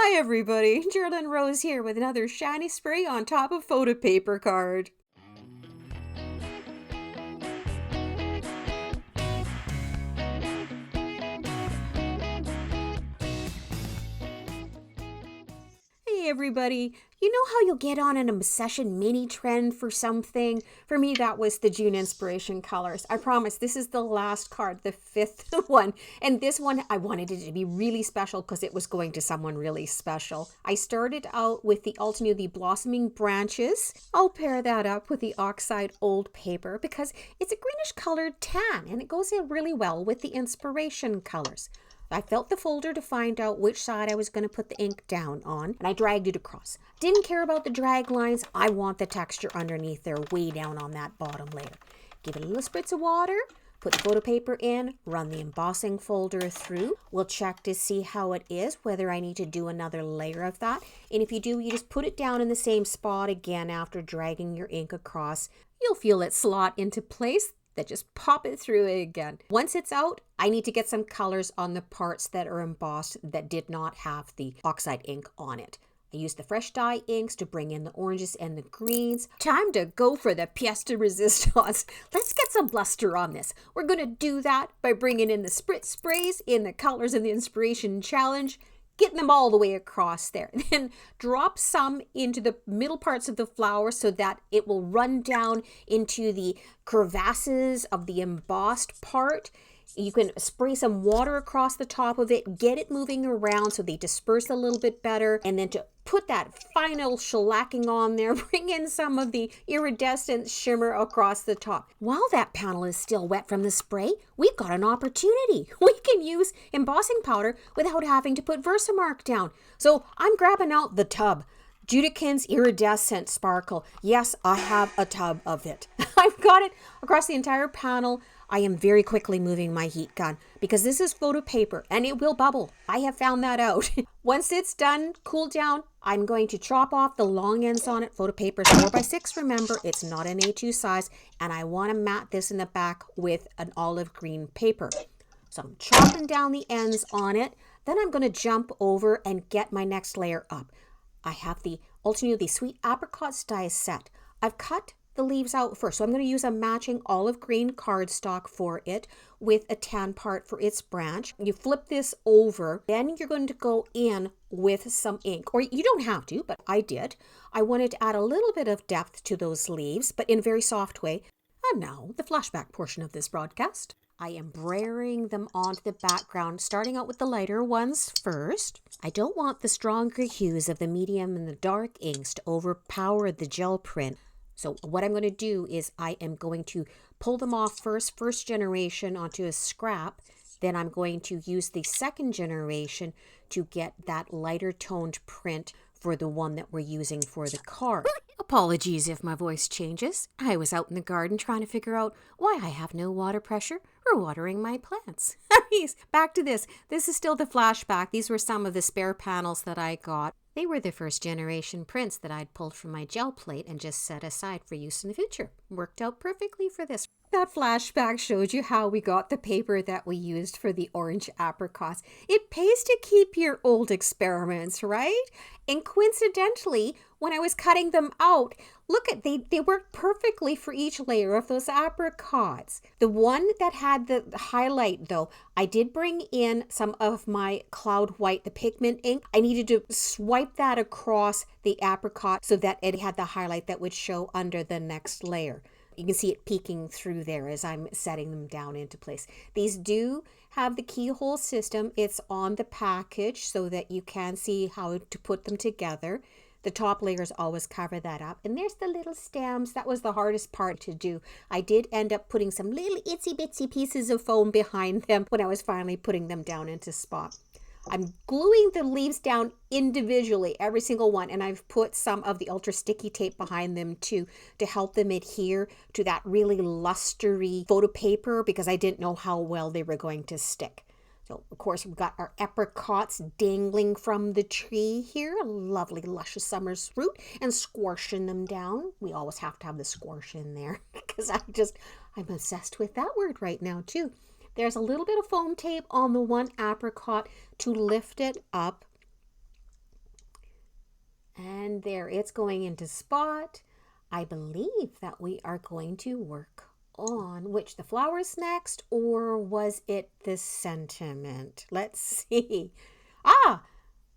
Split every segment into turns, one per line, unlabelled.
Hi everybody, Geraldine Rose here with another shiny spray on top of photo paper card. Hey everybody, you know how you'll get on an obsession mini trend for something? For me, that was the June inspiration colors. I promise this is the last card, the fifth one. And this one, I wanted it to be really special because it was going to someone really special. I started out with the Altenew Blossoming Branches. I'll pair that up with the Oxide Old Paper because it's a greenish colored tan and it goes in really well with the inspiration colors. I felt the folder to find out which side I was going to put the ink down on, and I dragged it across. Didn't care about the drag lines. I want the texture underneath there, way down on that bottom layer. Give it a little spritz of water, put the photo paper in, run the embossing folder through. We'll check to see how it is, whether I need to do another layer of that. And if you do, you just put it down in the same spot again after dragging your ink across. You'll feel it slot into place. Then just pop it through it again. Once it's out, I need to get some colors on the parts that are embossed that did not have the oxide ink on it. I used the fresh dye inks to bring in the oranges and the greens. Time to go for the pièce de résistance. Let's get some bluster on this. We're going to do that by bringing in the spritz sprays in the Colors in the Inspiration Challenge. Getting them all the way across there. Then drop some into the middle parts of the flower so that it will run down into the crevasses of the embossed part. You can spray some water across the top of it, get it moving around so they disperse a little bit better. And then to put that final shellacking on there, bring in some of the iridescent shimmer across the top. While that panel is still wet from the spray, we've got an opportunity. We can use embossing powder without having to put Versamark down. So I'm grabbing out the tub. Judikins Iridescent Sparkle. Yes, I have a tub of it. I've got it across the entire panel. I am very quickly moving my heat gun because this is photo paper and it will bubble. I have found that out. Once it's done, cooled down, I'm going to chop off the long ends on it. Photo paper is 4x6, remember, it's not an A2 size, and I want to mat this in the back with an olive green paper. So I'm chopping down the ends on it. Then I'm going to jump over and get my next layer up. I have the Altenew Sweet Apricots die set. I've cut the leaves out first. So I'm going to use a matching olive green cardstock for it with a tan part for its branch. You flip this over, then you're going to go in with some ink, or you don't have to, but I did. I wanted to add a little bit of depth to those leaves, but in a very soft way. And now the flashback portion of this broadcast. I am brayering them onto the background, starting out with the lighter ones first. I don't want the stronger hues of the medium and the dark inks to overpower the gel print. So what I'm going to do is I am going to pull them off first generation onto a scrap. Then I'm going to use the second generation to get that lighter toned print for the one that we're using for the card. Apologies if my voice changes. I was out in the garden trying to figure out why I have no water pressure for watering my plants. Back to this. This is still the flashback. These were some of the spare panels that I got. They were the first generation prints that I'd pulled from my gel plate and just set aside for use in the future. Worked out perfectly for this. That flashback showed you how we got the paper that we used for the orange apricots. It pays to keep your old experiments, right? And coincidentally, when I was cutting them out, look at they worked perfectly for each layer of those apricots. The one that had the highlight though, I did bring in some of my Cloud White, the pigment ink. I needed to swipe that across the apricot so that it had the highlight that would show under the next layer. You can see it peeking through there as I'm setting them down into place. These do have the keyhole system. It's on the package so that you can see how to put them together. The top layers always cover that up. And there's the little stems. That was the hardest part to do. I did end up putting some little itsy bitsy pieces of foam behind them when I was finally putting them down into spot. I'm gluing the leaves down individually, every single one, and I've put some of the ultra sticky tape behind them too to help them adhere to that really lustery photo paper because I didn't know how well they were going to stick. So, of course, we've got our apricots dangling from the tree here, a lovely luscious summer's fruit, and squashing them down. We always have to have the squash in there because I'm obsessed with that word right now too. There's a little bit of foam tape on the one apricot to lift it up. And there, it's going into spot. I believe that we are going to work on the flowers next, or was it the sentiment? Let's see. Ah,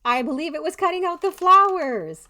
I believe it was cutting out the flowers.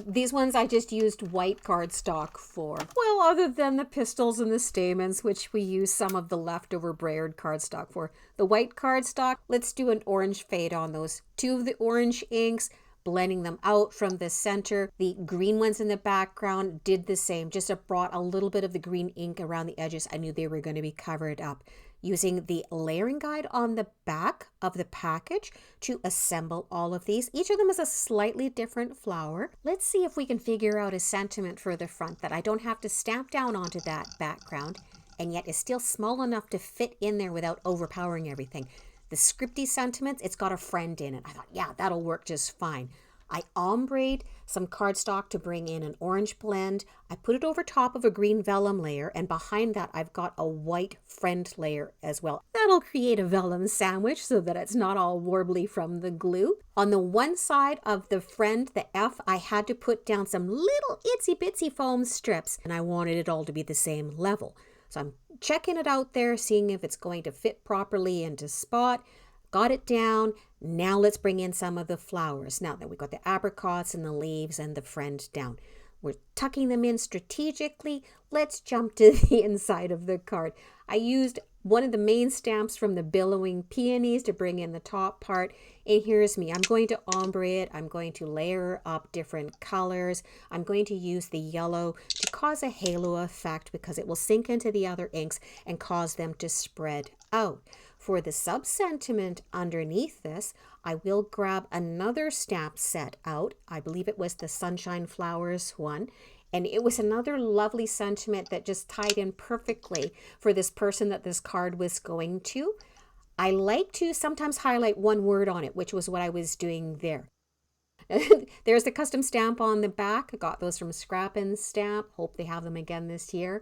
These ones I just used white cardstock for. Well, other than the pistils and the stamens, which we use some of the leftover brayered cardstock for. The white cardstock, let's do an orange fade on those. 2 of the orange inks, blending them out from the center. The green ones in the background did the same, just brought a little bit of the green ink around the edges. I knew they were going to be covered up. Using the layering guide on the back of the package to assemble all of these. Each of them is a slightly different flower. Let's see if we can figure out a sentiment for the front that I don't have to stamp down onto that background and yet is still small enough to fit in there without overpowering everything. The scripty sentiments, it's got a friend in it. I thought, yeah, that'll work just fine. I ombreed some cardstock to bring in an orange blend. I put it over top of a green vellum layer, and behind that I've got a white friend layer as well. That'll create a vellum sandwich so that it's not all warbly from the glue. On the one side of the friend, the F, I had to put down some little itsy bitsy foam strips, and I wanted it all to be the same level. So I'm checking it out there, seeing if it's going to fit properly into spot. Got it down. Now let's bring in some of the flowers. Now that we've got the apricots and the leaves and the friend down, we're tucking them in strategically. Let's jump to the inside of the card. I used one of the main stamps from the Billowing Peonies to bring in the top part. And here's me. I'm going to ombre it. I'm going to layer up different colors. I'm going to use the yellow to cause a halo effect because it will sink into the other inks and cause them to spread out. For the sub-sentiment underneath this, I will grab another stamp set out. I believe it was the Sunshine Flowers one. And it was another lovely sentiment that just tied in perfectly for this person that this card was going to. I like to sometimes highlight one word on it, which was what I was doing there. There's the custom stamp on the back. I got those from Scrap and Stamp. Hope they have them again this year.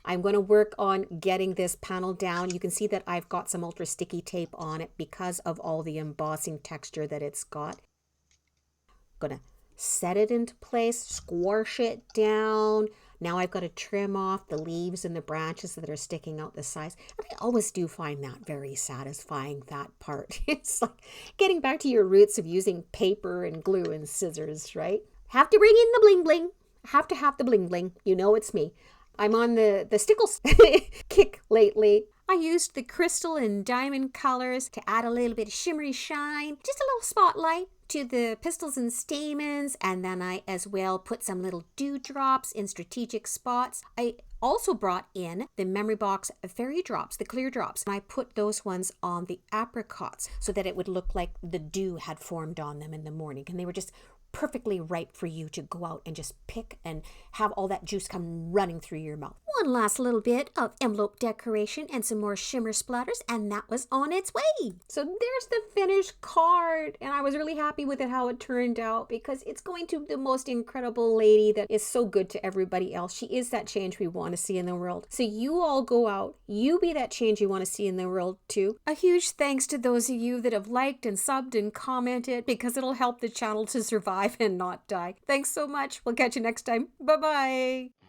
I'm going to work on getting this panel down. You can see that I've got some ultra sticky tape on it because of all the embossing texture that it's got. I'm going to set it into place, squash it down. Now I've got to trim off the leaves and the branches that are sticking out the sides. And I always do find that very satisfying, that part. It's like getting back to your roots of using paper and glue and scissors, right? Have to bring in the bling bling. Have to have the bling bling. You know it's me. I'm on the stickles kick lately. I used the crystal and diamond colors to add a little bit of shimmery shine, just a little spotlight to the pistils and stamens, and then I as well put some little dewdrops in strategic spots. I also brought in the Memory Box fairy drops, the clear drops, and I put those ones on the apricots so that it would look like the dew had formed on them in the morning, and they were just perfectly ripe for you to go out and just pick and have all that juice come running through your mouth. One last little bit of envelope decoration and some more shimmer splatters, and that was on its way. So there's the finished card, and I was really happy with it, how it turned out, because it's going to the most incredible lady that is so good to everybody else. She is that change we want to see in the world. So you all go out, you be that change you want to see in the world too. A huge thanks to those of you that have liked and subbed and commented, because it'll help the channel to survive and not die. Thanks so much. We'll catch you next time. Bye-bye.